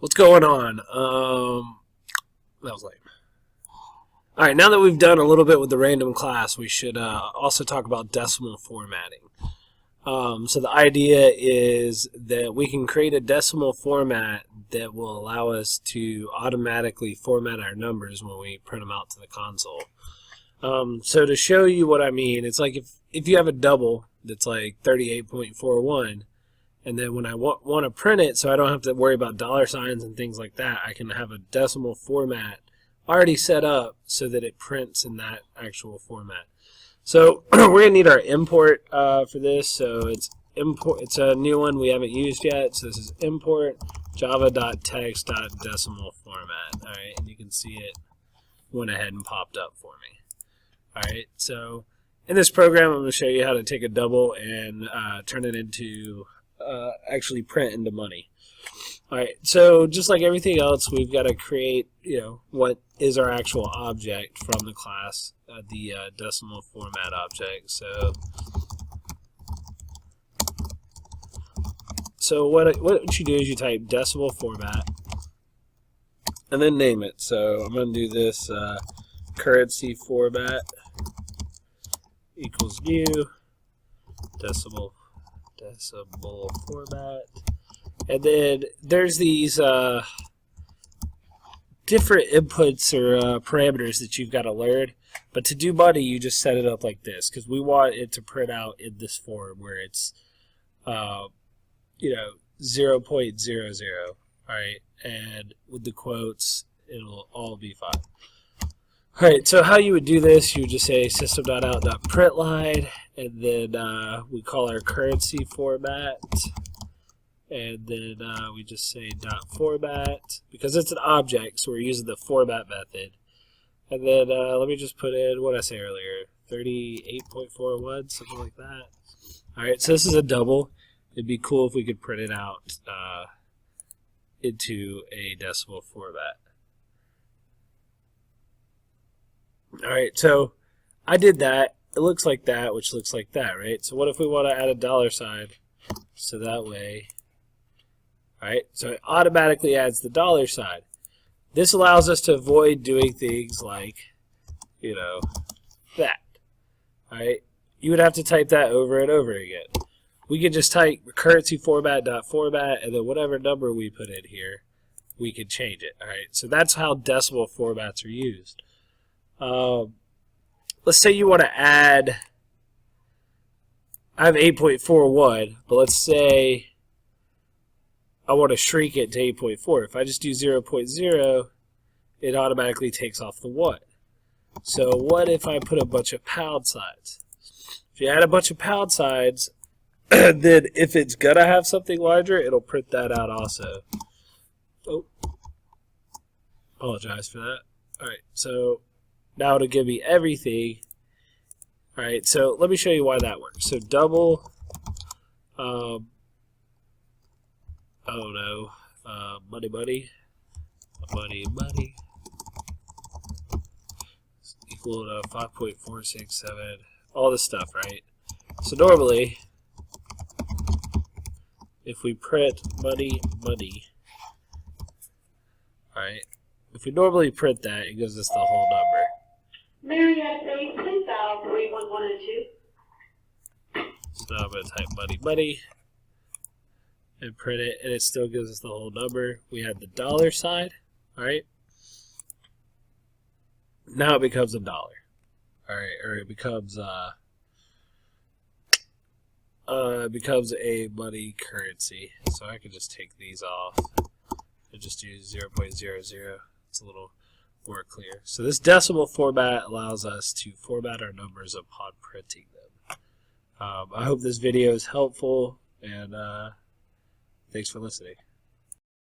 What's going on? That was lame. All right, now that we've done a little bit with the random class, we should also talk about decimal formatting. So the idea is that we can create a decimal format that will allow us to automatically format our numbers when we print them out to the console. So to show you what I mean, it's like if you have a double that's like 38.41, and then when I want to print it so I don't have to worry about dollar signs and things like that, I can have a decimal format already set up so that it prints in that actual format. So we're going to need our import for this. So it's import. It's a new one we haven't used yet. So this is import java.text.decimalFormat. All right, and you can see it went ahead and popped up for me. All right, so in this program, I'm going to show you how to take a double and turn it into actually print into money. All right, so just like everything else, we've got to create, what is our actual object from the class, the decimal format object. So what you do is you type decimal format and then name it. So I'm going to do this currency format equals new decimal format. And then there's these different inputs or parameters that you've got to learn. But to do money, you just set it up like this because we want it to print out in this form where it's 0.00. All right, and with the quotes, it'll all be fine. All right, so how you would do this, you would just say system.out.println, and then we call our currency format. And then we just say .format because it's an object, so we're using the format method. And then let me just put in what I say earlier, 38.41, something like that. All right, so this is a double. It'd be cool if we could print it out into a decimal format. All right, so I did that. It looks like that, which looks like that, right? So what if we want to add a dollar sign? So that way. All right, so it automatically adds the dollar sign. This allows us to avoid doing things like, that. All right, you would have to type that over and over again. We could just type currency format.format, and then whatever number we put in here, we can change it. All right, so that's how decimal formats are used. Let's say you want to add, I have 8.41, but let's say I want to shrink it to 8.4. If I just do 0.0, it automatically takes off the 1. So what if I put a bunch of pound signs? If you add a bunch of pound signs, then if it's going to have something larger, it'll print that out also. Oh, apologize for that. All right, so now it'll give me everything. All right, so let me show you why that works. So double, money equal to 5.467, all this stuff, right? So normally, if we print money, all right, if we normally print that, it gives us the whole number. Marietta, please dial 31102. So I'm going to type money, and print it, and it still gives us the whole number. We had the dollar sign, all right? Now it becomes a dollar, all right, or it becomes a money currency. So I can just take these off and just use 0.00. It's a little more clear. So this decimal format allows us to format our numbers upon printing them. I hope this video is helpful, and thanks for listening.